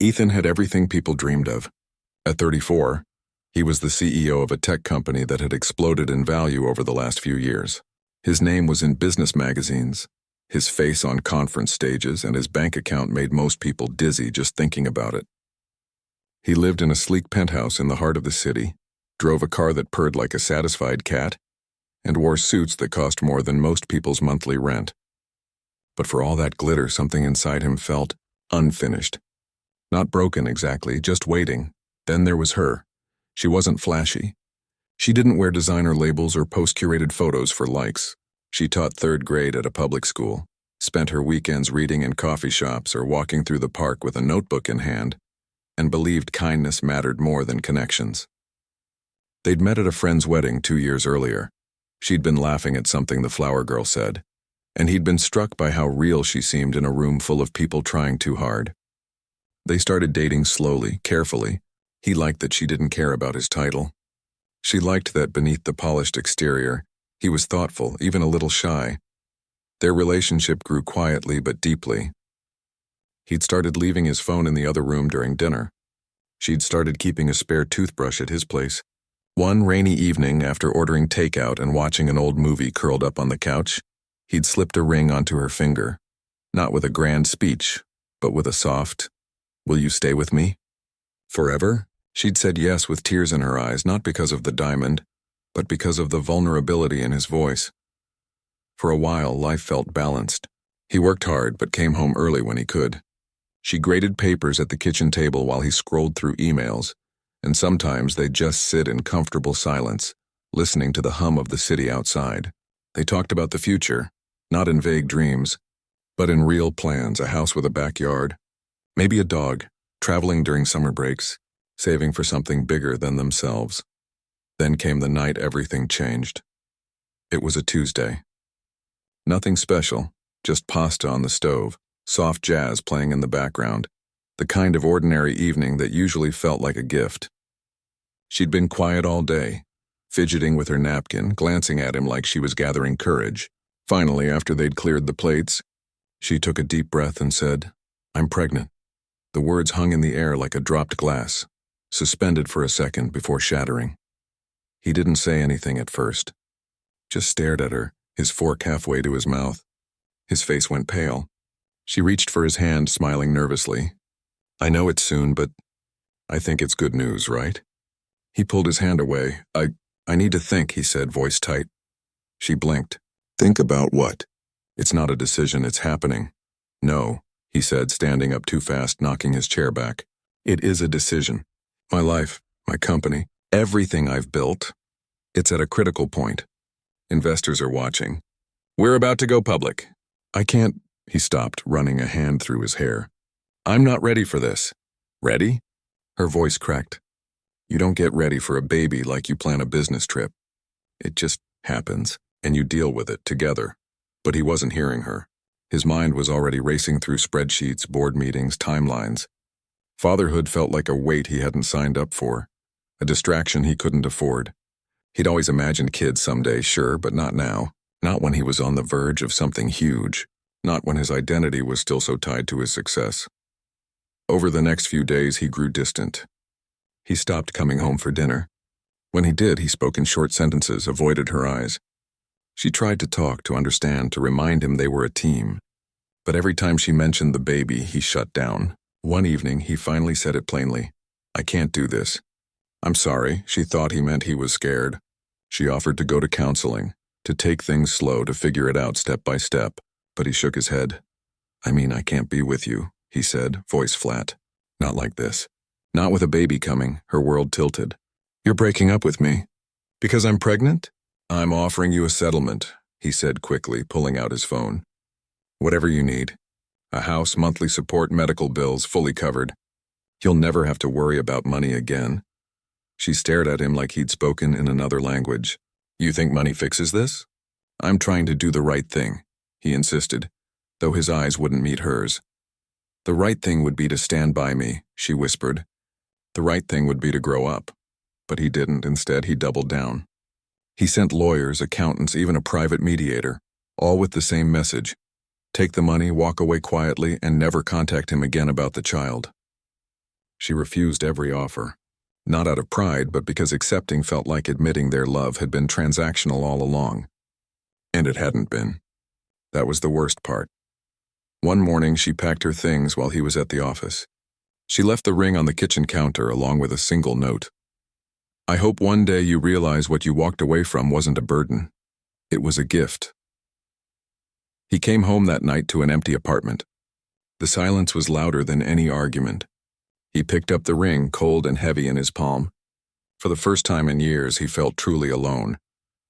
Ethan had everything people dreamed of. At 34, he was the CEO of a tech company that had exploded in value over the last few years. His name was in business magazines, his face on conference stages, and his bank account made most people dizzy just thinking about it. He lived in a sleek penthouse in the heart of the city, drove a car that purred like a satisfied cat, and wore suits that cost more than most people's monthly rent. But for all that glitter, something inside him felt unfinished. Not broken exactly, just waiting. Then there was her. She wasn't flashy. She didn't wear designer labels or post-curated photos for likes. She taught third grade at a public school, spent her weekends reading in coffee shops or walking through the park with a notebook in hand, and believed kindness mattered more than connections. They'd met at a friend's wedding 2 years earlier. She'd been laughing at something the flower girl said, and he'd been struck by how real she seemed in a room full of people trying too hard. They started dating slowly, carefully. He liked that she didn't care about his title. She liked that beneath the polished exterior, he was thoughtful, even a little shy. Their relationship grew quietly but deeply. He'd started leaving his phone in the other room during dinner. She'd started keeping a spare toothbrush at his place. One rainy evening, after ordering takeout and watching an old movie curled up on the couch, he'd slipped a ring onto her finger, not with a grand speech, but with a soft, "Will you stay with me? Forever?" She'd said yes with tears in her eyes, not because of the diamond, but because of the vulnerability in his voice. For a while, life felt balanced. He worked hard, but came home early when he could. She graded papers at the kitchen table while he scrolled through emails, and sometimes they'd just sit in comfortable silence, listening to the hum of the city outside. They talked about the future, not in vague dreams, but in real plans: a house with a backyard, maybe a dog, traveling during summer breaks, saving for something bigger than themselves. Then came the night everything changed. It was a Tuesday. Nothing special, just pasta on the stove, soft jazz playing in the background, the kind of ordinary evening that usually felt like a gift. She'd been quiet all day, fidgeting with her napkin, glancing at him like she was gathering courage. Finally, after they'd cleared the plates, she took a deep breath and said, "I'm pregnant." The words hung in the air like a dropped glass, suspended for a second before shattering. He didn't say anything at first, just stared at her, his fork halfway to his mouth. His face went pale. She reached for his hand, smiling nervously. "I know it's soon, but I think it's good news, right?" He pulled his hand away. I need to think," he said, voice tight. She blinked. "Think about what?" "It's not a decision, it's happening." "No," he said, standing up too fast, knocking his chair back. "It is a decision. My life, my company, everything I've built, it's at a critical point. Investors are watching. We're about to go public. I can't—" He stopped, running a hand through his hair. "I'm not ready for this." "Ready?" Her voice cracked. "You don't get ready for a baby like you plan a business trip. It just happens, and you deal with it together." But he wasn't hearing her. His mind was already racing through spreadsheets, board meetings, timelines. Fatherhood felt like a weight he hadn't signed up for, a distraction he couldn't afford. He'd always imagined kids someday, sure, but not now. Not when he was on the verge of something huge. Not when his identity was still so tied to his success. Over the next few days, he grew distant. He stopped coming home for dinner. When he did, he spoke in short sentences, avoided her eyes. She tried to talk, to understand, to remind him they were a team. But every time she mentioned the baby, he shut down. One evening, he finally said it plainly. "I can't do this." "I'm sorry." She thought he meant he was scared. She offered to go to counseling, to take things slow, to figure it out step by step, but he shook his head. I can't be with you," he said, voice flat. "Not like this. Not with a baby coming." Her world tilted. "You're breaking up with me? Because I'm pregnant?" "I'm offering you a settlement," he said quickly, pulling out his phone. "Whatever you need. A house, monthly support, medical bills, fully covered. You'll never have to worry about money again." She stared at him like he'd spoken in another language. "You think money fixes this?" "I'm trying to do the right thing," he insisted, though his eyes wouldn't meet hers. "The right thing would be to stand by me," she whispered. "The right thing would be to grow up." But he didn't. Instead, he doubled down. He sent lawyers, accountants, even a private mediator, all with the same message. Take the money, walk away quietly, and never contact him again about the child. She refused every offer. Not out of pride, but because accepting felt like admitting their love had been transactional all along. And it hadn't been. That was the worst part. One morning, she packed her things while he was at the office. She left the ring on the kitchen counter along with a single note. I hope one day you realize what you walked away from wasn't a burden. It was a gift. He came home that night to an empty apartment. The silence was louder than any argument. He picked up the ring, cold and heavy in his palm. For the first time in years, he felt truly alone.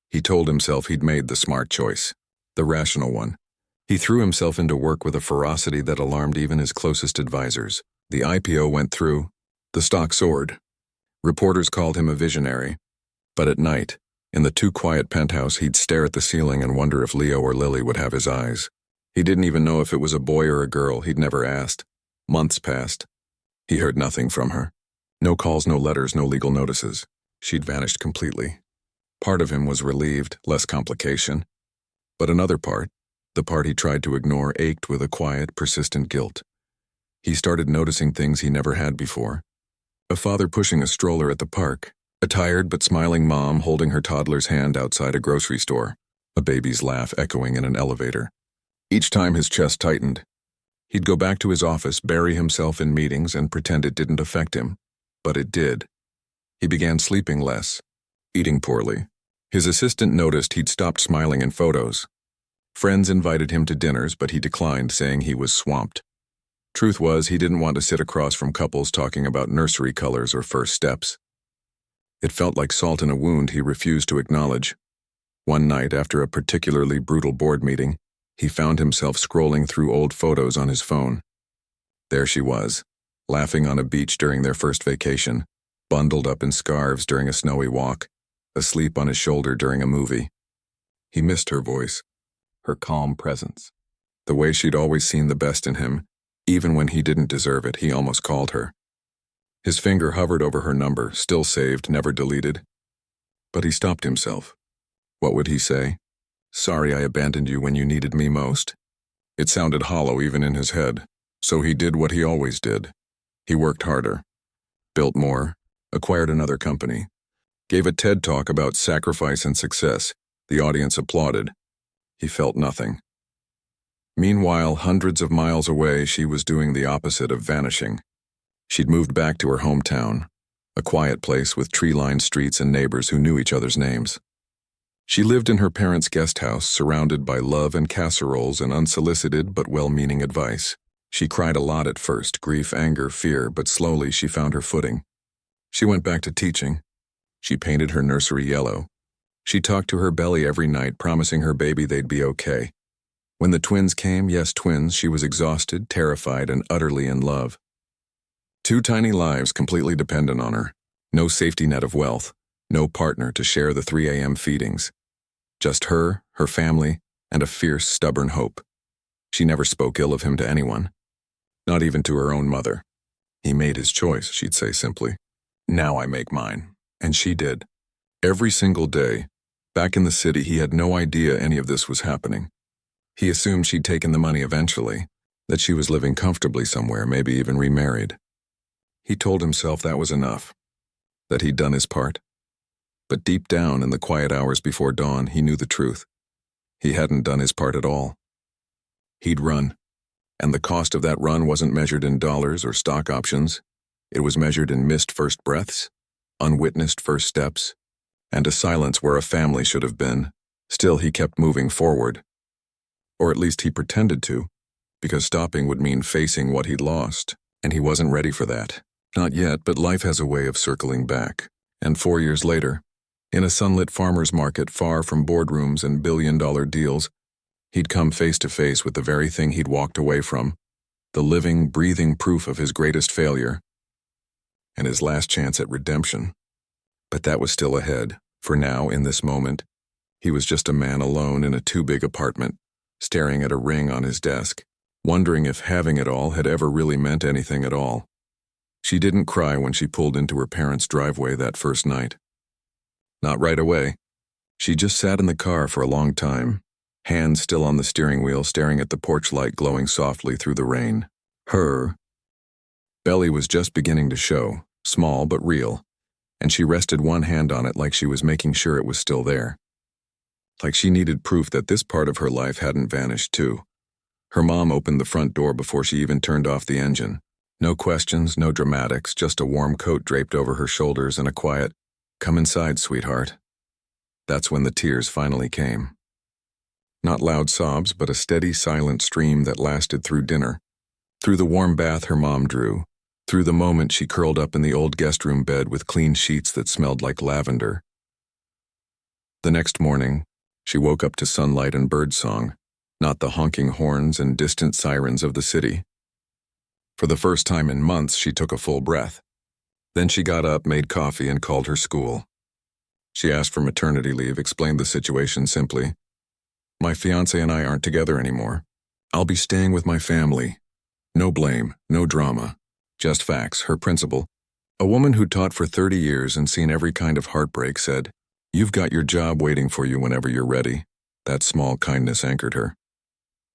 He told himself he'd made the smart choice, the rational one. He threw himself into work with a ferocity that alarmed even his closest advisors. The IPO went through. The stock soared. Reporters called him a visionary. But at night, in the too quiet penthouse, he'd stare at the ceiling and wonder if Leo or Lily would have his eyes. He didn't even know if it was a boy or a girl. He'd never asked. Months passed. He heard nothing from her. No calls, no letters, no legal notices. She'd vanished completely. Part of him was relieved, less complication. But another part, the part he tried to ignore, ached with a quiet, persistent guilt. He started noticing things he never had before. A father pushing a stroller at the park. A tired but smiling mom holding her toddler's hand outside a grocery store. A baby's laugh echoing in an elevator. Each time his chest tightened. He'd go back to his office, bury himself in meetings, and pretend it didn't affect him. But it did. He began sleeping less, eating poorly. His assistant noticed he'd stopped smiling in photos. Friends invited him to dinners, but he declined, saying he was swamped. Truth was, he didn't want to sit across from couples talking about nursery colors or first steps. It felt like salt in a wound he refused to acknowledge. One night, after a particularly brutal board meeting, he found himself scrolling through old photos on his phone. There she was, laughing on a beach during their first vacation, bundled up in scarves during a snowy walk, asleep on his shoulder during a movie. He missed her voice, her calm presence, the way she'd always seen the best in him. Even when he didn't deserve it, he almost called her. His finger hovered over her number, still saved, never deleted. But he stopped himself. What would he say? Sorry I abandoned you when you needed me most. It sounded hollow even in his head, so he did what he always did. He worked harder, built more, acquired another company, gave a TED talk about sacrifice and success. The audience applauded. He felt nothing. Meanwhile, hundreds of miles away, she was doing the opposite of vanishing. She'd moved back to her hometown, a quiet place with tree-lined streets and neighbors who knew each other's names. She lived in her parents' guest house, surrounded by love and casseroles and unsolicited but well-meaning advice. She cried a lot at first, grief, anger, fear, but slowly she found her footing. She went back to teaching. She painted her nursery yellow. She talked to her belly every night, promising her baby they'd be okay. When the twins came, yes, twins, she was exhausted, terrified, and utterly in love. 2 tiny lives completely dependent on her. No safety net of wealth. No partner to share the 3 a.m. feedings. Just her, her family, and a fierce, stubborn hope. She never spoke ill of him to anyone. Not even to her own mother. He made his choice, she'd say simply. Now I make mine. And she did. Every single day. Back in the city, he had no idea any of this was happening. He assumed she'd taken the money eventually, that she was living comfortably somewhere, maybe even remarried. He told himself that was enough, that he'd done his part. But deep down, in the quiet hours before dawn, he knew the truth. He hadn't done his part at all. He'd run, and the cost of that run wasn't measured in dollars or stock options. It was measured in missed first breaths, unwitnessed first steps, and a silence where a family should have been. Still, he kept moving forward. Or at least he pretended to, because stopping would mean facing what he'd lost, and he wasn't ready for that. Not yet, but life has a way of circling back. And 4 years later, in a sunlit farmer's market far from boardrooms and billion-dollar deals, he'd come face to face with the very thing he'd walked away from, the living, breathing proof of his greatest failure, and his last chance at redemption. But that was still ahead, for now, in this moment, he was just a man alone in a too-big apartment, staring at a ring on his desk, wondering if having it all had ever really meant anything at all. She didn't cry when she pulled into her parents' driveway that first night. Not right away. She just sat in the car for a long time, hands still on the steering wheel, staring at the porch light glowing softly through the rain. Her Belly was just beginning to show, small but real, and she rested one hand on it like she was making sure it was still there. Like she needed proof that this part of her life hadn't vanished too. Her mom opened the front door before she even turned off the engine. No questions, no dramatics, just a warm coat draped over her shoulders and a quiet, "Come inside, sweetheart." That's when the tears finally came. Not loud sobs, but a steady, silent stream that lasted through dinner, through the warm bath her mom drew, through the moment she curled up in the old guest room bed with clean sheets that smelled like lavender. The next morning, she woke up to sunlight and birdsong, not the honking horns and distant sirens of the city. For the first time in months, she took a full breath. Then she got up, made coffee, and called her school. She asked for maternity leave, explained the situation simply. "My fiancé and I aren't together anymore. I'll be staying with my family. No blame, no drama. Just facts," her principal, a woman who taught for 30 years and seen every kind of heartbreak, said, "You've got your job waiting for you whenever you're ready." That small kindness anchored her.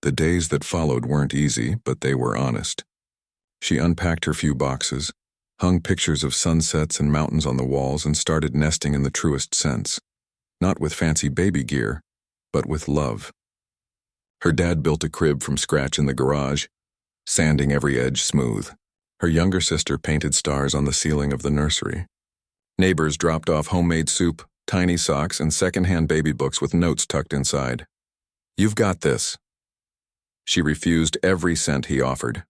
The days that followed weren't easy, but they were honest. She unpacked her few boxes, hung pictures of sunsets and mountains on the walls, and started nesting in the truest sense. Not with fancy baby gear, but with love. Her dad built a crib from scratch in the garage, sanding every edge smooth. Her younger sister painted stars on the ceiling of the nursery. Neighbors dropped off homemade soup, tiny socks, and secondhand baby books with notes tucked inside. "You've got this." She refused every cent he offered.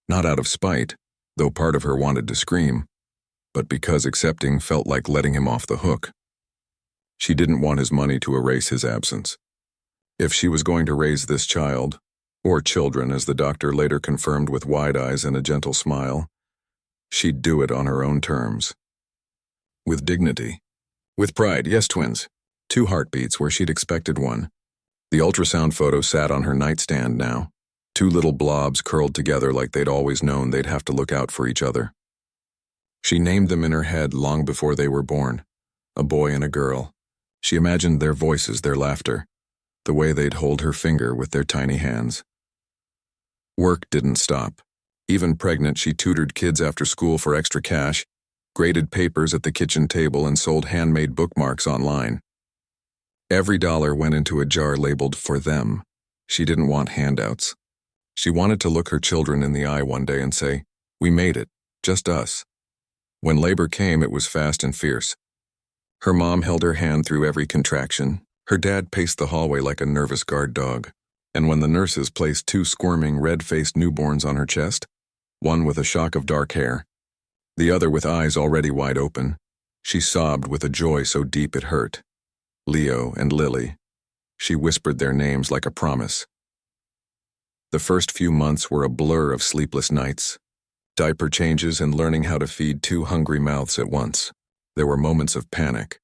Not out of spite, though part of her wanted to scream, but because accepting felt like letting him off the hook. She didn't want his money to erase his absence. If she was going to raise this child, or children as the doctor later confirmed with wide eyes and a gentle smile, she'd do it on her own terms. With dignity. With pride, yes, twins. 2 heartbeats where she'd expected one. The ultrasound photo sat on her nightstand now. 2 little blobs curled together like they'd always known they'd have to look out for each other. She named them in her head long before they were born. A boy and a girl. She imagined their voices, their laughter, the way they'd hold her finger with their tiny hands. Work didn't stop. Even pregnant, she tutored kids after school for extra cash, graded papers at the kitchen table, and sold handmade bookmarks online. Every dollar went into a jar labeled "for them." She didn't want handouts. She wanted to look her children in the eye one day and say, "We made it, just us." When labor came, it was fast and fierce. Her mom held her hand through every contraction. Her dad paced the hallway like a nervous guard dog. And when the nurses placed 2 squirming, red-faced newborns on her chest, one with a shock of dark hair, the other with eyes already wide open, she sobbed with a joy so deep it hurt. Leo and Lily. She whispered their names like a promise. The first few months were a blur of sleepless nights, diaper changes, and learning how to feed 2 hungry mouths at once. There were moments of panic.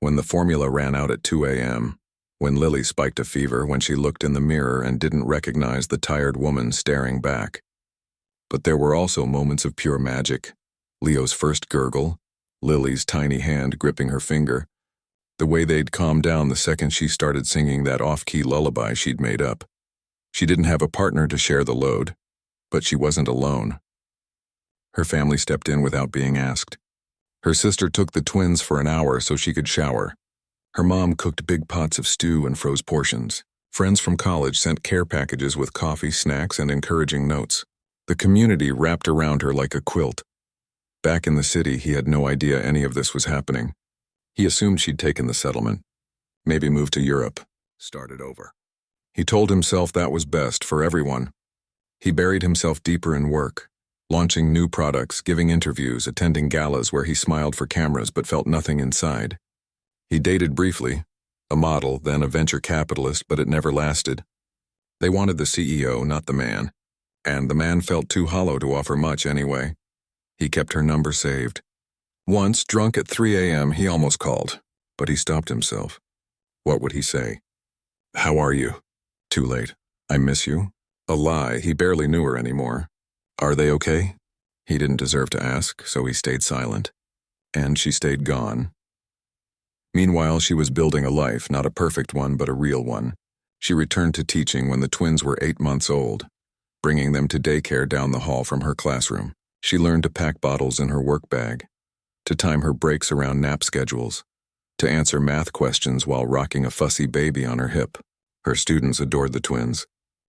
When the formula ran out at 2 a.m., when Lily spiked a fever, when she looked in the mirror and didn't recognize the tired woman staring back. But there were also moments of pure magic. Leo's first gurgle, Lily's tiny hand gripping her finger, the way they'd calm down the second she started singing that off-key lullaby she'd made up. She didn't have a partner to share the load, but she wasn't alone. Her family stepped in without being asked. Her sister took the twins for an hour so she could shower. Her mom cooked big pots of stew and froze portions. Friends from college sent care packages with coffee, snacks, and encouraging notes. The community wrapped around her like a quilt. Back in the city, he had no idea any of this was happening. He assumed she'd taken the settlement, maybe moved to Europe, started over. He told himself that was best for everyone. He buried himself deeper in work, launching new products, giving interviews, attending galas where he smiled for cameras but felt nothing inside. He dated briefly, a model, then a venture capitalist, but it never lasted. They wanted the CEO, not the man, and the man felt too hollow to offer much anyway. He kept her number saved. Once, drunk at 3 a.m., he almost called, but he stopped himself. What would he say? "How are you?" Too late. "I miss you." A lie, he barely knew her anymore. "Are they okay?" He didn't deserve to ask, so he stayed silent. And she stayed gone. Meanwhile, she was building a life, not a perfect one, but a real one. She returned to teaching when the twins were 8 months old, bringing them to daycare down the hall from her classroom. She learned to pack bottles in her work bag, to time her breaks around nap schedules, to answer math questions while rocking a fussy baby on her hip. Her students adored the twins.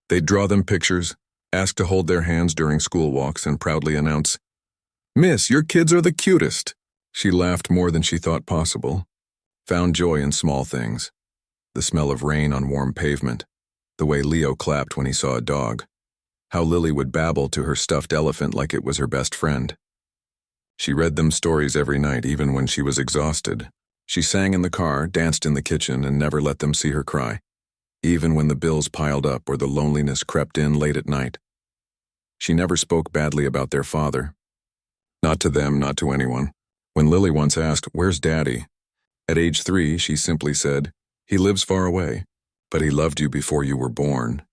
They'd draw them pictures, ask to hold their hands during school walks, and proudly announce, "Miss, your kids are the cutest." She laughed more than she thought possible, found joy in small things. The smell of rain on warm pavement, the way Leo clapped when he saw a dog, how Lily would babble to her stuffed elephant like it was her best friend. She read them stories every night, even when she was exhausted. She sang in the car, danced in the kitchen, and never let them see her cry, even when the bills piled up or the loneliness crept in late at night. She never spoke badly about their father. Not to them, not to anyone. When Lily once asked, "Where's Daddy?" At age 3, she simply said, "He lives far away, but he loved you before you were born."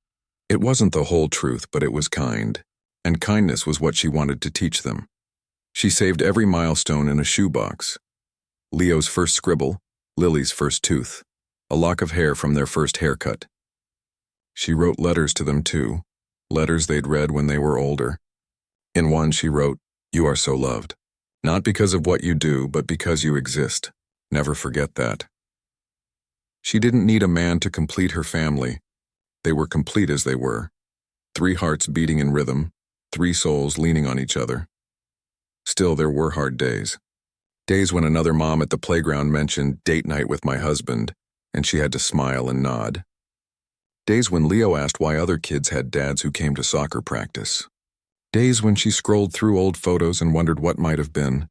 It wasn't the whole truth, but it was kind, and kindness was what she wanted to teach them. She saved every milestone in a shoebox. Leo's first scribble, Lily's first tooth, a lock of hair from their first haircut. She wrote letters to them too, letters they'd read when they were older. In one she wrote, "You are so loved. Not because of what you do, but because you exist. Never forget that." She didn't need a man to complete her family. They were complete as they were. 3 hearts beating in rhythm, 3 souls leaning on each other. Still, there were hard days. Days when another mom at the playground mentioned date night with my husband, and she had to smile and nod. Days when Leo asked why other kids had dads who came to soccer practice. Days when she scrolled through old photos and wondered what might have been.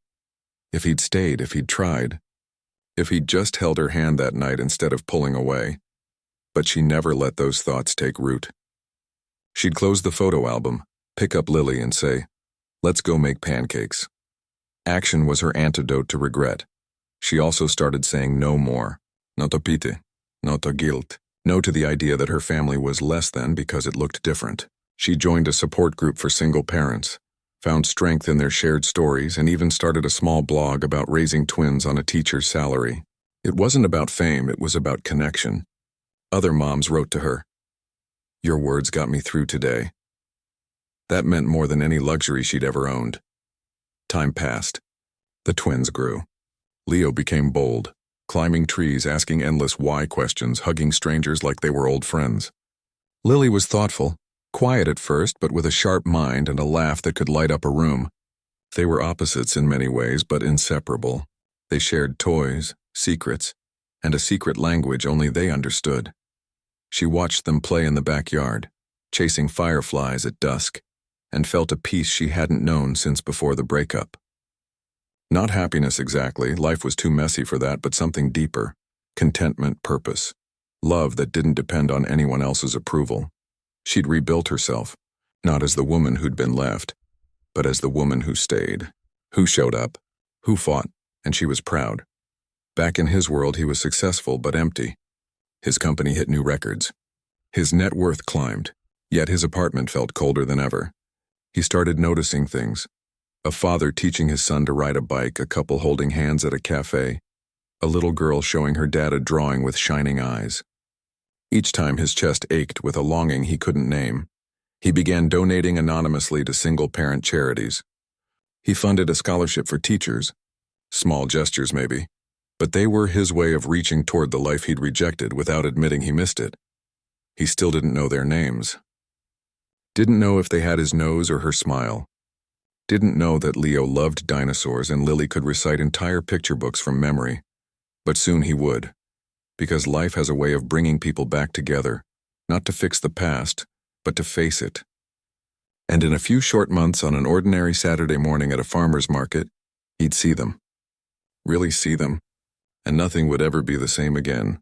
If he'd stayed, if he'd tried. If he'd just held her hand that night instead of pulling away. But she never let those thoughts take root. She'd close the photo album, pick up Lily, and say, "Let's go make pancakes." Action was her antidote to regret. She also started saying no more. No to pity, no to guilt. No to the idea that her family was less than because it looked different. She joined a support group for single parents, found strength in their shared stories, and even started a small blog about raising twins on a teacher's salary. It wasn't about fame, it was about connection. Other moms wrote to her, "Your words got me through today." That meant more than any luxury she'd ever owned. Time passed. The twins grew. Leo became bold, climbing trees, asking endless why questions, hugging strangers like they were old friends. Lily was thoughtful, quiet at first, but with a sharp mind and a laugh that could light up a room. They were opposites in many ways, but inseparable. They shared toys, secrets, and a secret language only they understood. She watched them play in the backyard, chasing fireflies at dusk, and felt a peace she hadn't known since before the breakup. Not happiness exactly, life was too messy for that, but something deeper. Contentment, purpose. Love that didn't depend on anyone else's approval. She'd rebuilt herself, not as the woman who'd been left, but as the woman who stayed, who showed up, who fought, and she was proud. Back in his world, he was successful but empty. His company hit new records. His net worth climbed, yet his apartment felt colder than ever. He started noticing things. A father teaching his son to ride a bike, a couple holding hands at a cafe, a little girl showing her dad a drawing with shining eyes. Each time his chest ached with a longing he couldn't name. He began donating anonymously to single-parent charities. He funded a scholarship for teachers. Small gestures maybe, but they were his way of reaching toward the life he'd rejected without admitting he missed it. He still didn't know their names. Didn't know if they had his nose or her smile. Didn't know that Leo loved dinosaurs and Lily could recite entire picture books from memory. But soon he would, because life has a way of bringing people back together, not to fix the past, but to face it. And in a few short months, on an ordinary Saturday morning at a farmer's market, he'd see them. Really see them, and nothing would ever be the same again.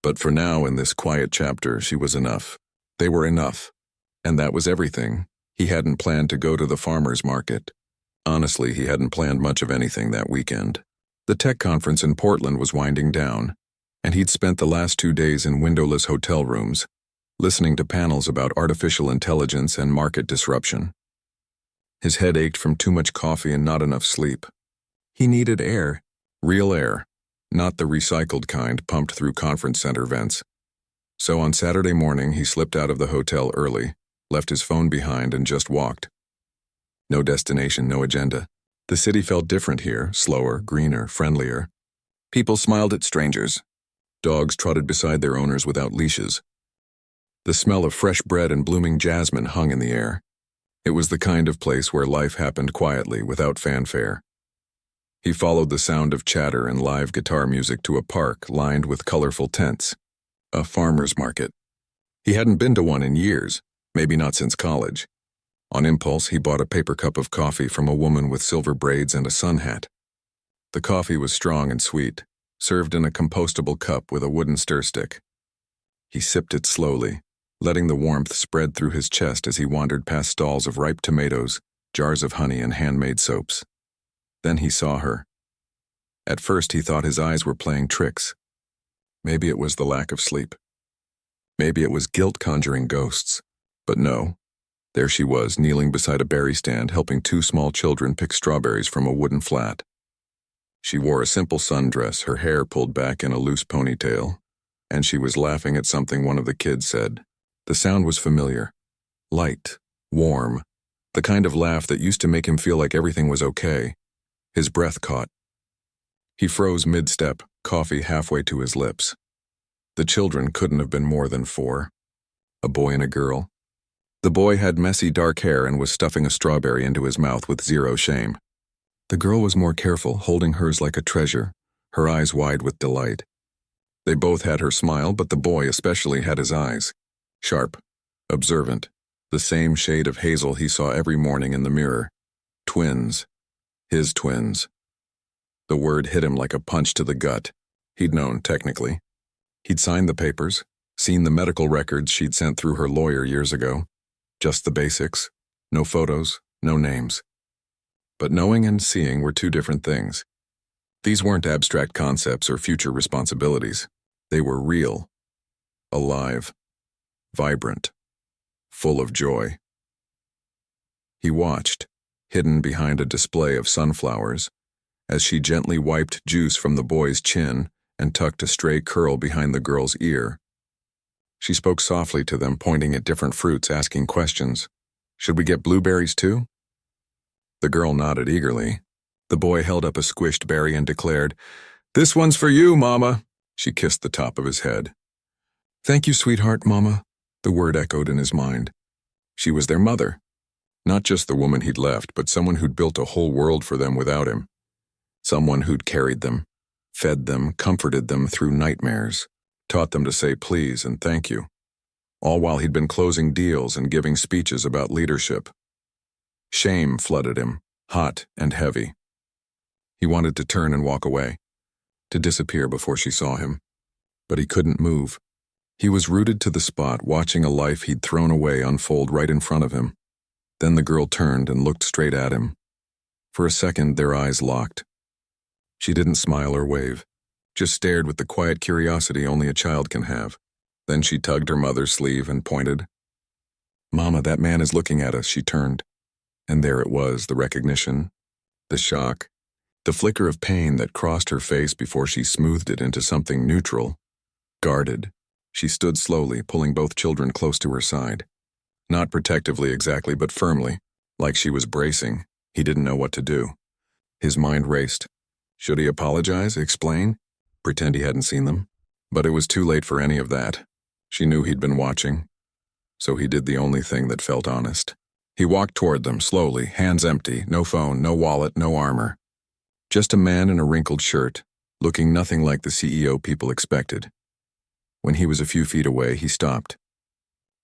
But for now, in this quiet chapter, she was enough. They were enough. And that was everything. He hadn't planned to go to the farmer's market. Honestly, he hadn't planned much of anything that weekend. The tech conference in Portland was winding down, and he'd spent the last 2 days in windowless hotel rooms, listening to panels about artificial intelligence and market disruption. His head ached from too much coffee and not enough sleep. He needed air, real air, not the recycled kind pumped through conference center vents. So on Saturday morning, he slipped out of the hotel early, left his phone behind, and just walked. No destination, no agenda. The city felt different here, slower, greener, friendlier. People smiled at strangers. Dogs trotted beside their owners without leashes. The smell of fresh bread and blooming jasmine hung in the air. It was the kind of place where life happened quietly, without fanfare. He followed the sound of chatter and live guitar music to a park lined with colorful tents. A farmer's market. He hadn't been to one in years, maybe not since college. On impulse, he bought a paper cup of coffee from a woman with silver braids and a sun hat. The coffee was strong and sweet, served in a compostable cup with a wooden stir stick. He sipped it slowly, letting the warmth spread through his chest as he wandered past stalls of ripe tomatoes, jars of honey, and handmade soaps. Then he saw her. At first, he thought his eyes were playing tricks. Maybe it was the lack of sleep. Maybe it was guilt conjuring ghosts. But no. There she was, kneeling beside a berry stand, helping two small children pick strawberries from a wooden flat. She wore a simple sundress, her hair pulled back in a loose ponytail, and she was laughing at something one of the kids said. The sound was familiar. Light, warm, the kind of laugh that used to make him feel like everything was okay. His breath caught. He froze mid-step, coffee halfway to his lips. The children couldn't have been more than 4. A boy and a girl. The boy had messy dark hair and was stuffing a strawberry into his mouth with zero shame. The girl was more careful, holding hers like a treasure, her eyes wide with delight. They both had her smile, but the boy especially had his eyes. Sharp, observant, the same shade of hazel he saw every morning in the mirror. Twins. His twins. The word hit him like a punch to the gut. He'd known, technically. He'd signed the papers, seen the medical records she'd sent through her lawyer years ago. Just the basics. No photos, no names. But knowing and seeing were two different things. These weren't abstract concepts or future responsibilities. They were real. Alive. Vibrant. Full of joy. He watched, hidden behind a display of sunflowers, as she gently wiped juice from the boy's chin and tucked a stray curl behind the girl's ear. She spoke softly to them, pointing at different fruits, asking questions. Should we get blueberries too? The girl nodded eagerly. The boy held up a squished berry and declared, "This one's for you, Mama." She kissed the top of his head. "Thank you, sweetheart, Mama," the word echoed in his mind. She was their mother. Not just the woman he'd left, but someone who'd built a whole world for them without him. Someone who'd carried them, fed them, comforted them through nightmares, taught them to say please and thank you, all while he'd been closing deals and giving speeches about leadership. Shame flooded him, hot and heavy. He wanted to turn and walk away, to disappear before she saw him. But he couldn't move. He was rooted to the spot, watching a life he'd thrown away unfold right in front of him. Then the girl turned and looked straight at him. For a second, their eyes locked. She didn't smile or wave, just stared with the quiet curiosity only a child can have. Then she tugged her mother's sleeve and pointed. "Mama, that man is looking at us," she turned. And there it was, the recognition, the shock, the flicker of pain that crossed her face before she smoothed it into something neutral. Guarded, she stood slowly, pulling both children close to her side. Not protectively exactly, but firmly, like she was bracing. He didn't know what to do. His mind raced. Should he apologize, explain, pretend he hadn't seen them? But it was too late for any of that. She knew he'd been watching. So he did the only thing that felt honest. He walked toward them, slowly, hands empty, no phone, no wallet, no armor. Just a man in a wrinkled shirt, looking nothing like the CEO people expected. When he was a few feet away, he stopped.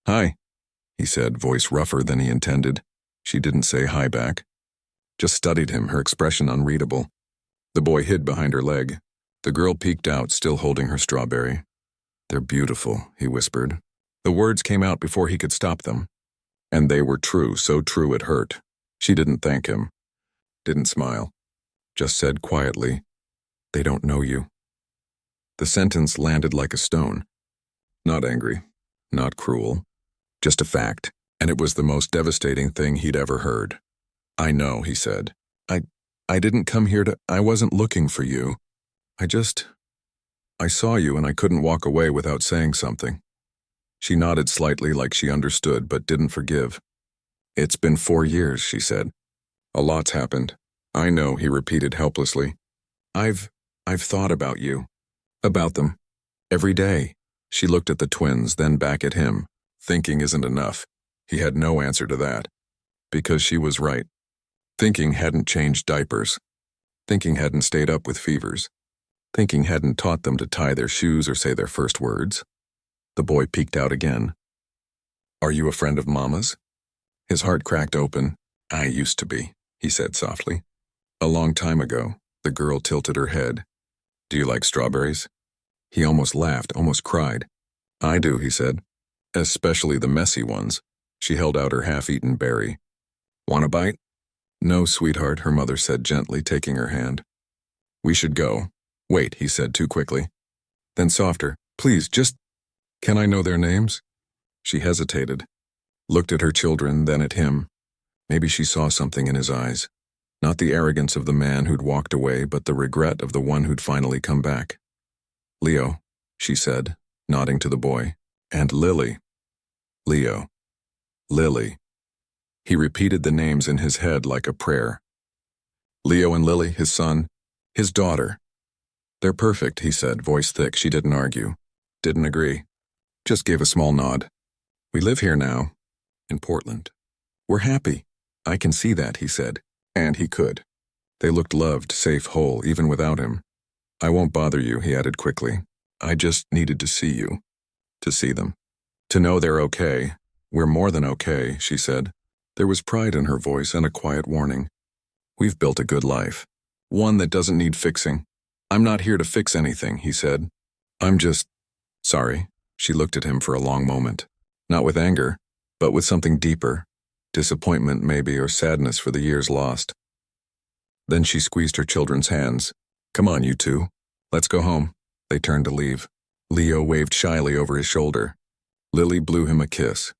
"Hi," he said, voice rougher than he intended. She didn't say hi back. Just studied him, her expression unreadable. The boy hid behind her leg. The girl peeked out, still holding her strawberry. "They're beautiful," he whispered. The words came out before he could stop them. And they were true, so true it hurt. She didn't thank him. Didn't smile. Just said quietly, "They don't know you." The sentence landed like a stone. Not angry. Not cruel. Just a fact. And it was the most devastating thing he'd ever heard. "I know," he said. I didn't come here I wasn't looking for you. I saw you and I couldn't walk away without saying something." She nodded slightly like she understood but didn't forgive. "It's been 4 years," she said. A lot's happened. I know, he repeated helplessly. I've thought about you. About them. Every day. She looked at the twins, then back at him. Thinking isn't enough. He had no answer to that. Because she was right. Thinking hadn't changed diapers. Thinking hadn't stayed up with fevers. Thinking hadn't taught them to tie their shoes or say their first words. The boy peeked out again. Are you a friend of Mama's? His heart cracked open. I used to be, he said softly. A long time ago. The girl tilted her head. Do you like strawberries? He almost laughed, almost cried. I do, he said. Especially the messy ones. She held out her half-eaten berry. Want a bite? No, sweetheart, her mother said gently, taking her hand. We should go. Wait, he said too quickly. Then softer. Please, just... Can I know their names? She hesitated. Looked at her children, then at him. Maybe she saw something in his eyes. Not the arrogance of the man who'd walked away, but the regret of the one who'd finally come back. Leo, she said, nodding to the boy. And Lily. Leo. Lily. He repeated the names in his head like a prayer. Leo and Lily, his son, his daughter. They're perfect, he said, voice thick. She didn't argue. Didn't agree. Just gave a small nod. We live here now. In Portland. We're happy. I can see that, he said. And he could. They looked loved, safe, whole, even without him. I won't bother you, he added quickly. I just needed to see you. To see them. To know they're okay. We're more than okay, she said. There was pride in her voice and a quiet warning. We've built a good life. One that doesn't need fixing. I'm not here to fix anything, he said. I'm just... Sorry. She looked at him for a long moment. Not with anger, but with something deeper. Disappointment, maybe, or sadness for the years lost. Then she squeezed her children's hands. Come on, you two. Let's go home. They turned to leave. Leo waved shyly over his shoulder. Lily blew him a kiss,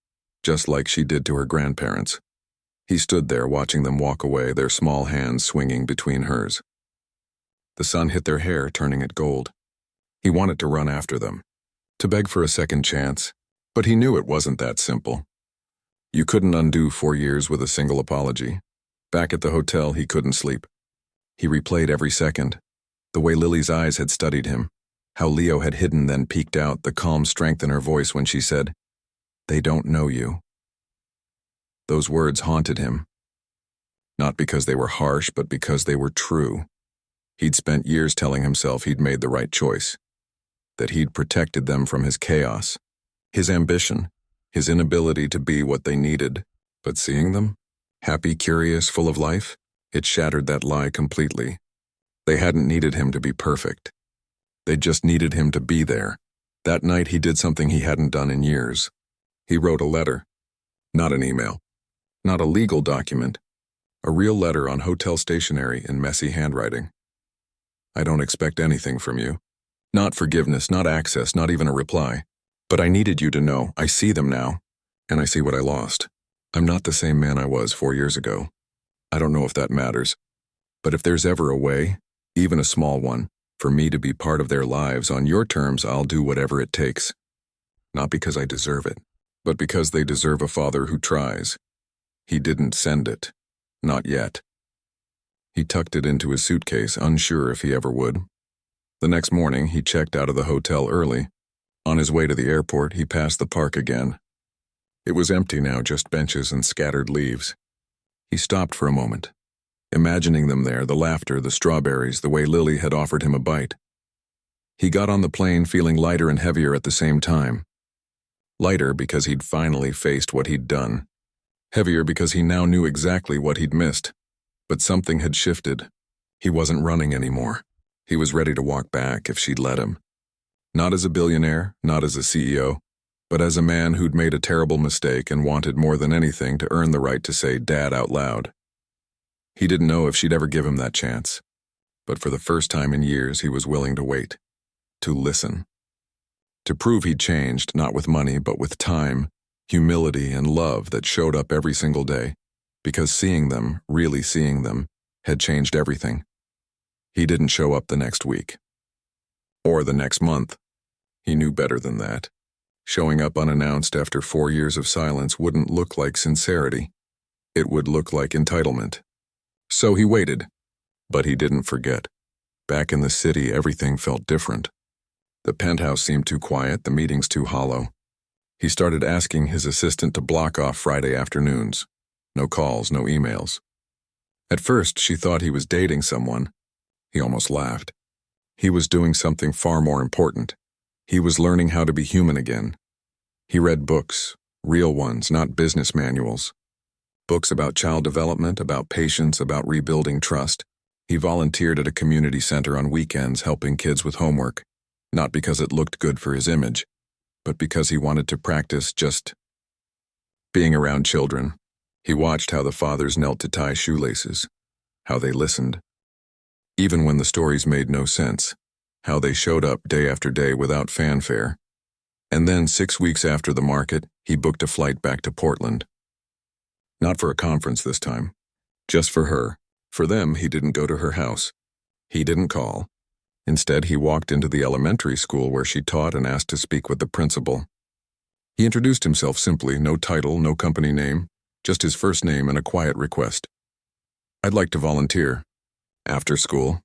just like she did to her grandparents. He stood there watching them walk away, their small hands swinging between hers. The sun hit their hair, turning it gold. He wanted to run after them, to beg for a second chance, but he knew it wasn't that simple. You couldn't undo 4 years with a single apology. Back at the hotel, he couldn't sleep. He replayed every second. The way Lily's eyes had studied him. How Leo had hidden then peeked out, the calm strength in her voice when she said, They don't know you. Those words haunted him. Not because they were harsh, but because they were true. He'd spent years telling himself he'd made the right choice. That he'd protected them from his chaos. His ambition. His inability to be what they needed. But seeing them, happy, curious, full of life, it shattered that lie completely. They hadn't needed him to be perfect. They just needed him to be there. That night he did something he hadn't done in years. He wrote a letter. Not an email. Not a legal document. A real letter on hotel stationery in messy handwriting. I don't expect anything from you. Not forgiveness, not access, not even a reply. But I needed you to know, I see them now, and I see what I lost. I'm not the same man I was 4 years ago. I don't know if that matters. But if there's ever a way, even a small one, for me to be part of their lives on your terms, I'll do whatever it takes. Not because I deserve it, but because they deserve a father who tries. He didn't send it. Not yet. He tucked it into his suitcase, unsure if he ever would. The next morning, he checked out of the hotel early. On his way to the airport, he passed the park again. It was empty now, just benches and scattered leaves. He stopped for a moment, imagining them there, the laughter, the strawberries, the way Lily had offered him a bite. He got on the plane feeling lighter and heavier at the same time. Lighter because he'd finally faced what he'd done. Heavier because he now knew exactly what he'd missed. But something had shifted. He wasn't running anymore. He was ready to walk back if she'd let him. Not as a billionaire, not as a CEO, but as a man who'd made a terrible mistake and wanted more than anything to earn the right to say Dad out loud. He didn't know if she'd ever give him that chance, but for the first time in years he was willing to wait, to listen. To prove he'd changed, not with money, but with time, humility, and love that showed up every single day, because seeing them, really seeing them, had changed everything. He didn't show up the next week. Or the next month. He knew better than that. Showing up unannounced after 4 years of silence wouldn't look like sincerity. It would look like entitlement. So he waited. But he didn't forget. Back in the city, everything felt different. The penthouse seemed too quiet, the meetings too hollow. He started asking his assistant to block off Friday afternoons. No calls, no emails. At first, she thought he was dating someone. He almost laughed. He was doing something far more important. He was learning how to be human again. He read books, real ones, not business manuals. Books about child development, about patience, about rebuilding trust. He volunteered at a community center on weekends helping kids with homework, not because it looked good for his image, but because he wanted to practice just being around children. He watched how the fathers knelt to tie shoelaces, how they listened, even when the stories made no sense, how they showed up day after day without fanfare. And then 6 weeks after the market, he booked a flight back to Portland. Not for a conference this time, just for her. For them, he didn't go to her house. He didn't call. Instead, he walked into the elementary school where she taught and asked to speak with the principal. He introduced himself simply, no title, no company name, just his first name and a quiet request. I'd like to volunteer, after school,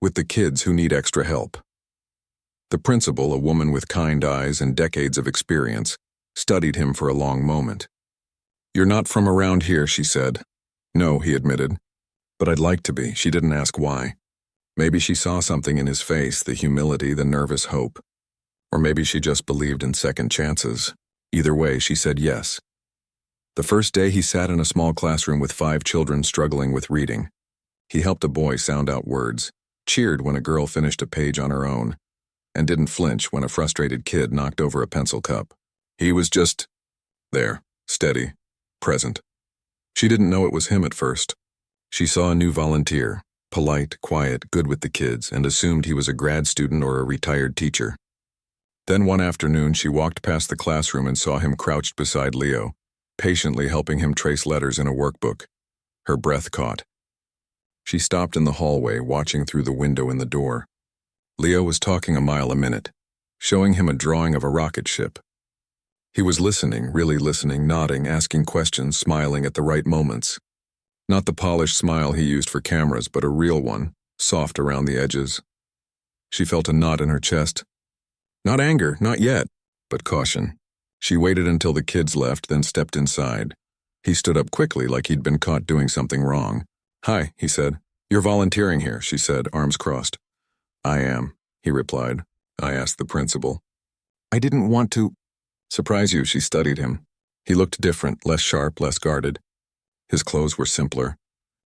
with the kids who need extra help. The principal, a woman with kind eyes and decades of experience, studied him for a long moment. You're not from around here, she said. No, he admitted. But I'd like to be. She didn't ask why. Maybe she saw something in his face, the humility, the nervous hope. Or maybe she just believed in second chances. Either way, she said yes. The first day he sat in a small classroom with 5 children struggling with reading. He helped a boy sound out words, cheered when a girl finished a page on her own, and didn't flinch when a frustrated kid knocked over a pencil cup. He was just there, steady, present. She didn't know it was him at first. She saw a new volunteer, polite, quiet, good with the kids, and assumed he was a grad student or a retired teacher. Then one afternoon, she walked past the classroom and saw him crouched beside Leo, patiently helping him trace letters in a workbook. Her breath caught. She stopped in the hallway, watching through the window in the door. Leo was talking a mile a minute, showing him a drawing of a rocket ship. He was listening, really listening, nodding, asking questions, smiling at the right moments. Not the polished smile he used for cameras, but a real one, soft around the edges. She felt a knot in her chest. Not anger, not yet, but caution. She waited until the kids left, then stepped inside. He stood up quickly, like he'd been caught doing something wrong. Hi, he said. You're volunteering here, she said, arms crossed. I am, he replied. I asked the principal. I didn't want to surprise you, she studied him. He looked different, less sharp, less guarded. His clothes were simpler.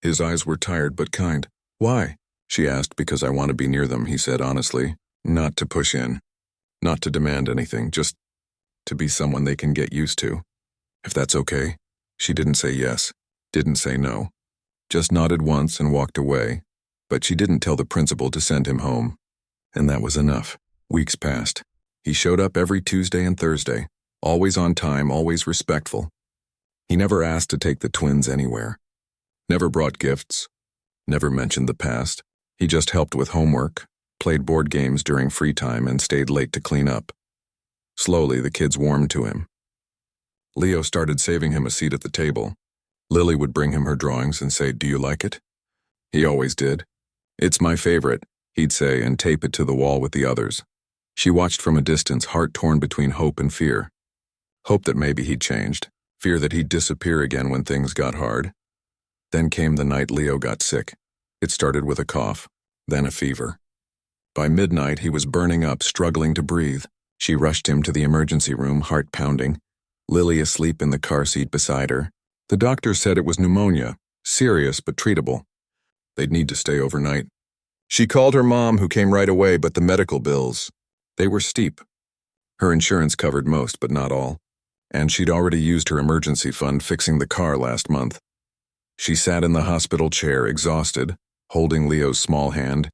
His eyes were tired but kind. Why? She asked. Because I want to be near them, he said honestly. Not to push in. Not to demand anything, just to be someone they can get used to. If that's okay. She didn't say yes, didn't say no. Just nodded once and walked away. But she didn't tell the principal to send him home. And that was enough. Weeks passed. He showed up every Tuesday and Thursday, always on time, always respectful. He never asked to take the twins anywhere. Never brought gifts. Never mentioned the past. He just helped with homework, played board games during free time, and stayed late to clean up. Slowly, the kids warmed to him. Leo started saving him a seat at the table. Lily would bring him her drawings and say, "Do you like it?" He always did. "It's my favorite," he'd say, and tape it to the wall with the others. She watched from a distance, heart torn between hope and fear. Hope that maybe he'd changed. Fear that he'd disappear again when things got hard. Then came the night Leo got sick. It started with a cough, then a fever. By midnight, he was burning up, struggling to breathe. She rushed him to the emergency room, heart pounding. Lily asleep in the car seat beside her. The doctor said it was pneumonia, serious but treatable. They'd need to stay overnight. She called her mom, who came right away, but the medical bills, they were steep. Her insurance covered most, but not all. And she'd already used her emergency fund fixing the car last month. She sat in the hospital chair, exhausted, holding Leo's small hand,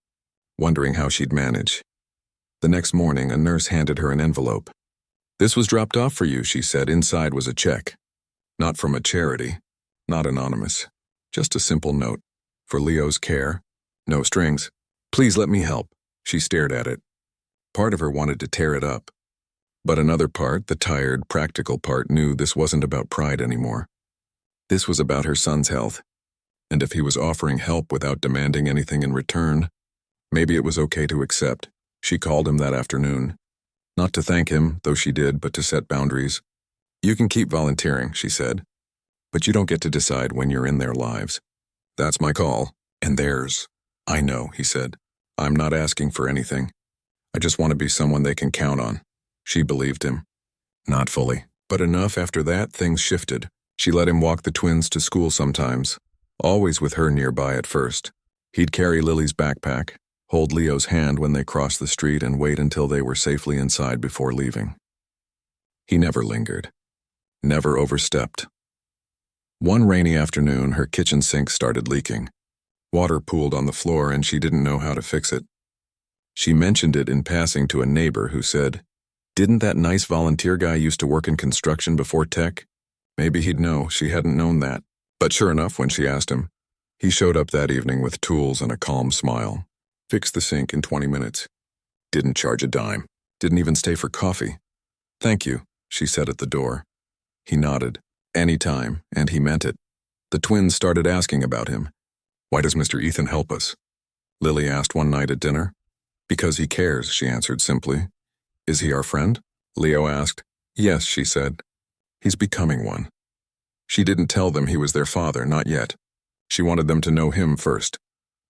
wondering how she'd manage. The next morning, a nurse handed her an envelope. "This was dropped off for you," she said. Inside was a check. Not from a charity, not anonymous, just a simple note. For Leo's care. No strings. "Please let me help." She stared at it. Part of her wanted to tear it up. But another part, the tired, practical part, knew this wasn't about pride anymore. This was about her son's health. And if he was offering help without demanding anything in return, maybe it was okay to accept. She called him that afternoon. Not to thank him, though she did, but to set boundaries. You can keep volunteering, she said, but you don't get to decide when you're in their lives. That's my call, and theirs. I know, he said. I'm not asking for anything. I just want to be someone they can count on. She believed him. Not fully, but enough. After that, things shifted. She let him walk the twins to school sometimes, always with her nearby at first. He'd carry Lily's backpack, hold Leo's hand when they crossed the street, and wait until they were safely inside before leaving. He never lingered, never overstepped. One rainy afternoon, her kitchen sink started leaking. Water pooled on the floor, and she didn't know how to fix it. She mentioned it in passing to a neighbor who said, "Didn't that nice volunteer guy used to work in construction before tech?" Maybe he'd know. She hadn't known that. But sure enough, when she asked him, he showed up that evening with tools and a calm smile. Fixed the sink in 20 minutes. Didn't charge a dime. Didn't even stay for coffee. "Thank you," she said at the door. He nodded. Anytime, and he meant it. The twins started asking about him. "Why does Mr. Ethan help us?" Lily asked one night at dinner. "Because he cares," she answered simply. "Is he our friend?" Leo asked. "Yes," she said. "He's becoming one." She didn't tell them he was their father, not yet. She wanted them to know him first,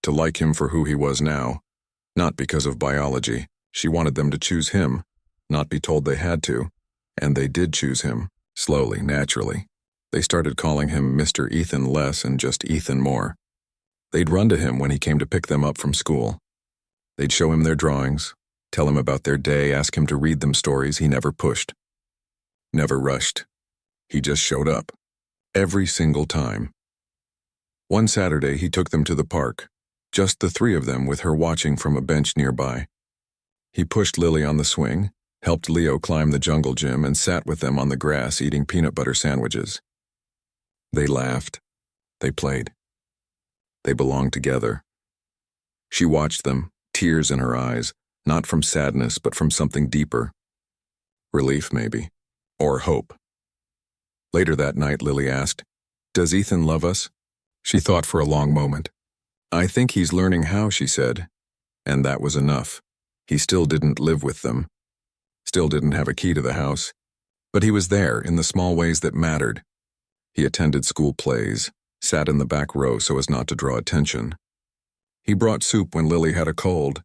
to like him for who he was now, not because of biology. She wanted them to choose him, not be told they had to, and they did choose him, slowly, naturally. They started calling him Mr. Ethan less and just Ethan more. They'd run to him when he came to pick them up from school. They'd show him their drawings, tell him about their day, ask him to read them stories. He never pushed, never rushed. He just showed up. Every single time. One Saturday, he took them to the park, just the three of them with her watching from a bench nearby. He pushed Lily on the swing, helped Leo climb the jungle gym, and sat with them on the grass eating peanut butter sandwiches. They laughed. They played. They belonged together. She watched them, tears in her eyes, not from sadness but from something deeper. Relief, maybe. Or hope. Later that night, Lily asked, "Does Ethan love us?" She thought for a long moment. "I think he's learning how," she said. And that was enough. He still didn't live with them. Still didn't have a key to the house. But he was there in the small ways that mattered. He attended school plays, sat in the back row so as not to draw attention. He brought soup when Lily had a cold.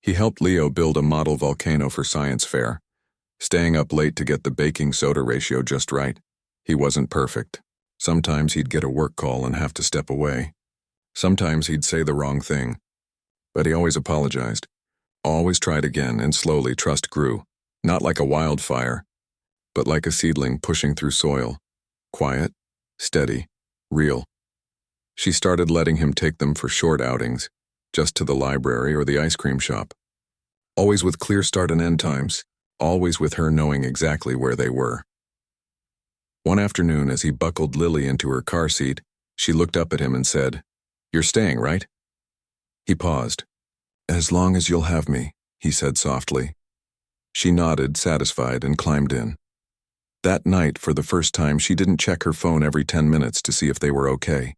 He helped Leo build a model volcano for science fair, staying up late to get the baking soda ratio just right. He wasn't perfect. Sometimes he'd get a work call and have to step away. Sometimes he'd say the wrong thing. But he always apologized. Always tried again, and slowly trust grew. Not like a wildfire, but like a seedling pushing through soil. Quiet, steady, real. She started letting him take them for short outings, just to the library or the ice cream shop. Always with clear start and end times, always with her knowing exactly where they were. One afternoon, as he buckled Lily into her car seat, she looked up at him and said, "You're staying, right?" He paused. "As long as you'll have me," he said softly. She nodded, satisfied, and climbed in. That night, for the first time, she didn't check her phone every 10 minutes to see if they were okay.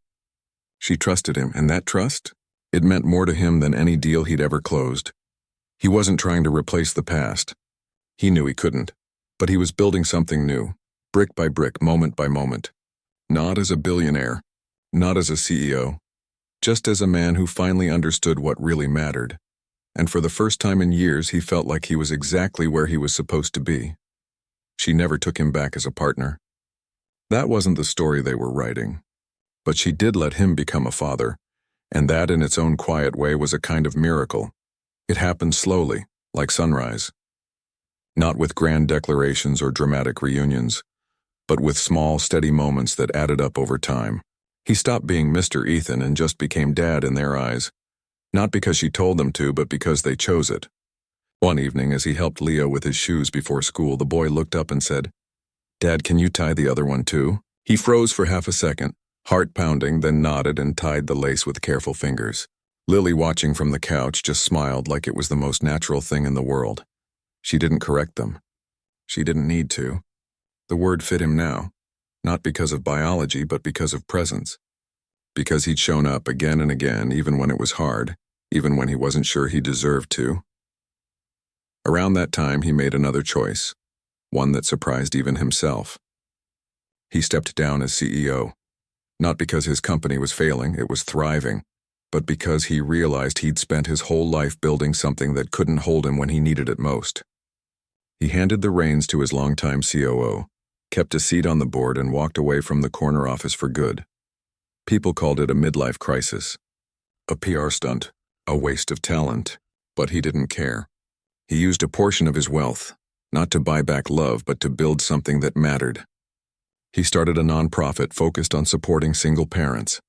She trusted him, and that trust? It meant more to him than any deal he'd ever closed. He wasn't trying to replace the past. He knew he couldn't, but he was building something new. Brick by brick, moment by moment. Not as a billionaire, not as a CEO, just as a man who finally understood what really mattered. And for the first time in years, he felt like he was exactly where he was supposed to be. She never took him back as a partner. That wasn't the story they were writing. But she did let him become a father, and that in its own quiet way was a kind of miracle. It happened slowly, like sunrise. Not with grand declarations or dramatic reunions, but with small, steady moments that added up over time. He stopped being Mr. Ethan and just became Dad in their eyes. Not because she told them to, but because they chose it. One evening, as he helped Leo with his shoes before school, the boy looked up and said, "Dad, can you tie the other one too?" He froze for half a second, heart pounding, then nodded and tied the lace with careful fingers. Lily, watching from the couch, just smiled like it was the most natural thing in the world. She didn't correct them. She didn't need to. The word fit him now, not because of biology, but because of presence. Because he'd shown up again and again, even when it was hard, even when he wasn't sure he deserved to. Around that time, he made another choice, one that surprised even himself. He stepped down as CEO, not because his company was failing, it was thriving, but because he realized he'd spent his whole life building something that couldn't hold him when he needed it most. He handed the reins to his longtime COO, kept a seat on the board, and walked away from the corner office for good. People called it a midlife crisis, a PR stunt, a waste of talent, but he didn't care. He used a portion of his wealth, not to buy back love, but to build something that mattered. He started a nonprofit focused on supporting single parents,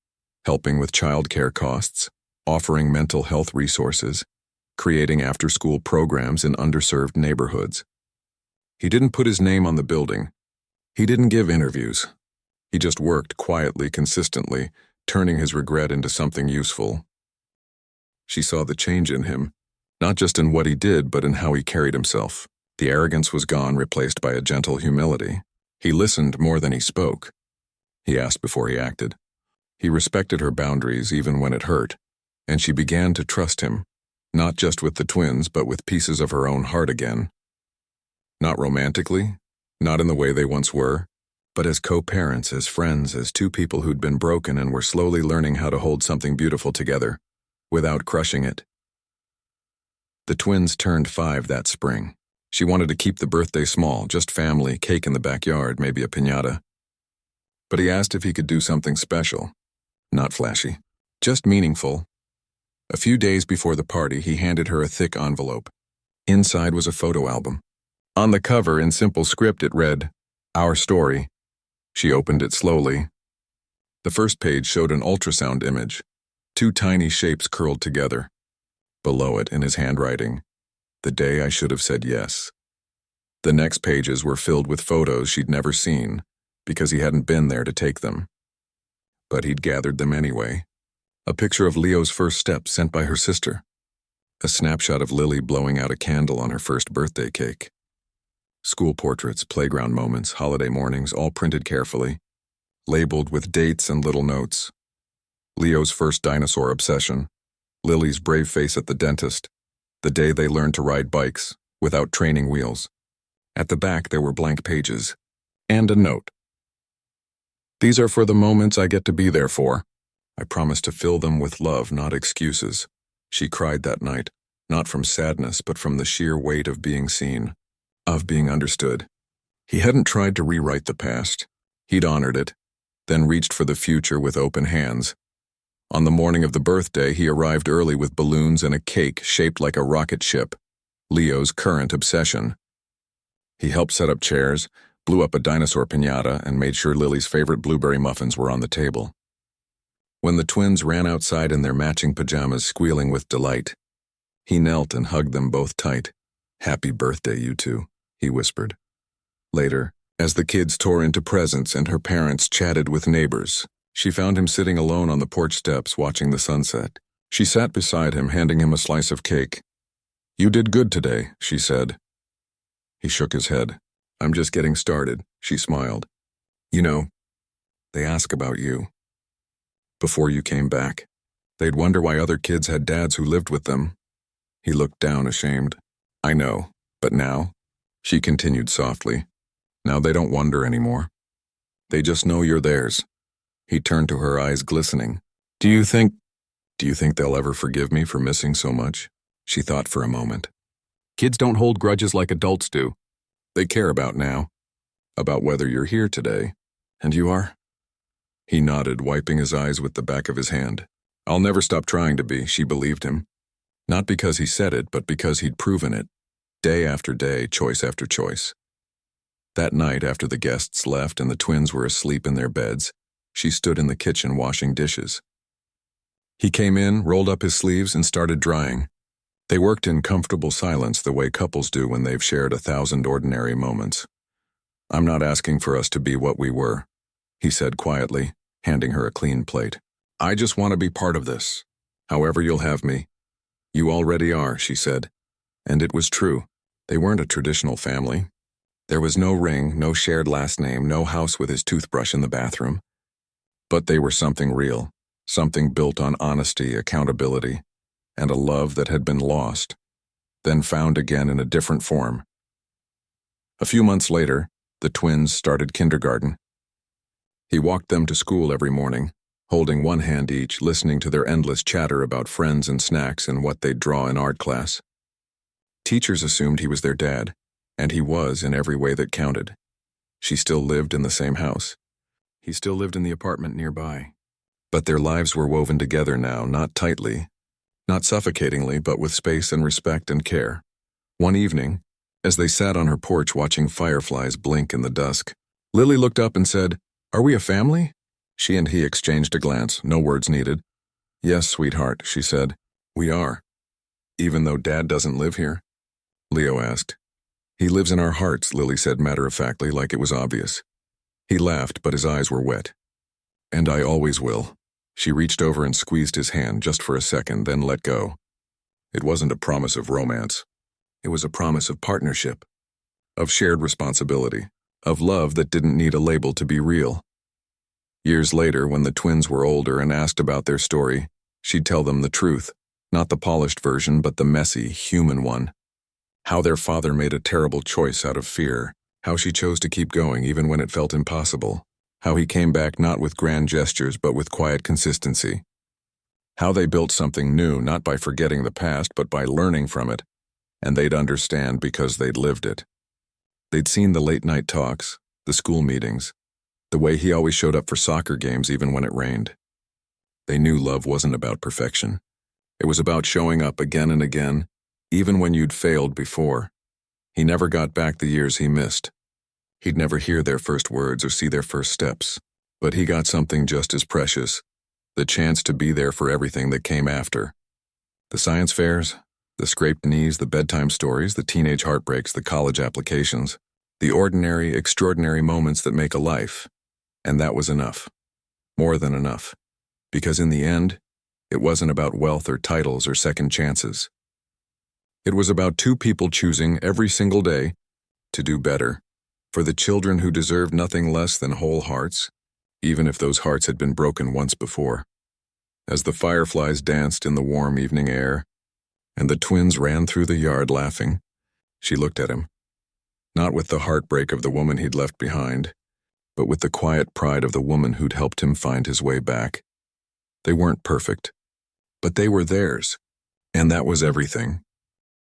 helping with childcare costs, offering mental health resources, creating after-school programs in underserved neighborhoods. He didn't put his name on the building. He didn't give interviews. He just worked quietly, consistently, turning his regret into something useful. She saw the change in him, not just in what he did, but in how he carried himself. The arrogance was gone, replaced by a gentle humility. He listened more than he spoke. He asked before he acted. He respected her boundaries even when it hurt, and she began to trust him, not just with the twins, but with pieces of her own heart again. Not romantically, not in the way they once were, but as co-parents, as friends, as two people who'd been broken and were slowly learning how to hold something beautiful together, without crushing it. The twins turned 5 that spring. She wanted to keep the birthday small, just family, cake in the backyard, maybe a piñata. But he asked if he could do something special. Not flashy, just meaningful. A few days before the party, he handed her a thick envelope. Inside was a photo album. On the cover, in simple script, it read, "Our story." She opened it slowly. The first page showed an ultrasound image, 2 tiny shapes curled together. Below it, in his handwriting, "The day I should have said yes." The next pages were filled with photos she'd never seen, because he hadn't been there to take them. But he'd gathered them anyway. A picture of Leo's first steps sent by her sister. A snapshot of Lily blowing out a candle on her first birthday cake. School portraits, playground moments, holiday mornings, all printed carefully, labeled with dates and little notes. Leo's first dinosaur obsession, Lily's brave face at the dentist, the day they learned to ride bikes without training wheels. At the back there were blank pages, and a note. "These are for the moments I get to be there for. I promise to fill them with love, not excuses." She cried that night, not from sadness, but from the sheer weight of being seen, of being understood. He hadn't tried to rewrite the past. He'd honored it, then reached for the future with open hands. On the morning of the birthday, he arrived early with balloons and a cake shaped like a rocket ship, Leo's current obsession. He helped set up chairs, blew up a dinosaur piñata, and made sure Lily's favorite blueberry muffins were on the table. When the twins ran outside in their matching pajamas, squealing with delight, he knelt and hugged them both tight. "Happy birthday, you two," he whispered. Later, as the kids tore into presents and her parents chatted with neighbors, she found him sitting alone on the porch steps watching the sunset. She sat beside him, handing him a slice of cake. "You did good today," she said. He shook his head. "I'm just getting started," she smiled. "You know, they ask about you. Before you came back, they'd wonder why other kids had dads who lived with them." He looked down, ashamed. "I know, but now," she continued softly, "now they don't wonder anymore. They just know you're theirs." He turned to her, eyes glistening. Do you think they'll ever forgive me for missing so much?" She thought for a moment. "Kids don't hold grudges like adults do. They care about now, about whether you're here today. And you are?" He nodded, wiping his eyes with the back of his hand. "I'll never stop trying to be," she believed him. Not because he said it, but because he'd proven it. Day after day, choice after choice. That night, after the guests left and the twins were asleep in their beds, she stood in the kitchen washing dishes. He came in, rolled up his sleeves, and started drying. They worked in comfortable silence, the way couples do when they've shared 1,000 ordinary moments. "I'm not asking for us to be what we were," he said quietly, handing her a clean plate. "I just want to be part of this, however you'll have me." "You already are," she said. And it was true. They weren't a traditional family. There was no ring, no shared last name, no house with his toothbrush in the bathroom. But they were something real. something built on honesty, accountability, and a love that had been lost, then found again in a different form. A few months later, the twins started kindergarten. He walked them to school every morning, holding one hand each, listening to their endless chatter about friends and snacks and what they'd draw in art class. Teachers assumed he was their dad, and he was in every way that counted. She still lived in the same house. He still lived in the apartment nearby. But their lives were woven together now, not tightly, not suffocatingly, but with space and respect and care. One evening, as they sat on her porch watching fireflies blink in the dusk, Lily looked up and said, "Are we a family?" She and he exchanged a glance, no words needed. "Yes, sweetheart," she said. "We are." "Even though Dad doesn't live here?" Leo asked. "He lives in our hearts," Lily said matter-of-factly, like it was obvious. He laughed, but his eyes were wet. "And I always will." She reached over and squeezed his hand just for a second, then let go. It wasn't a promise of romance. It was a promise of partnership, of shared responsibility, of love that didn't need a label to be real. Years later, when the twins were older and asked about their story, she'd tell them the truth, not the polished version, but the messy, human one. How their father made a terrible choice out of fear, how she chose to keep going even when it felt impossible, how he came back not with grand gestures but with quiet consistency. How they built something new, not by forgetting the past but by learning from it, and they'd understand because they'd lived it. They'd seen the late-night talks, the school meetings, the way he always showed up for soccer games even when it rained. They knew love wasn't about perfection. It was about showing up again and again, even when you'd failed before. He never got back the years he missed. He'd never hear their first words or see their first steps, but he got something just as precious, the chance to be there for everything that came after. The science fairs, the scraped knees, the bedtime stories, the teenage heartbreaks, the college applications, the ordinary, extraordinary moments that make a life. And that was enough. More than enough. Because in the end, it wasn't about wealth or titles or second chances. It was about two people choosing every single day to do better, for the children who deserved nothing less than whole hearts, even if those hearts had been broken once before. As the fireflies danced in the warm evening air, and the twins ran through the yard laughing, she looked at him, not with the heartbreak of the woman he'd left behind, but with the quiet pride of the woman who'd helped him find his way back. They weren't perfect, but they were theirs, and that was everything.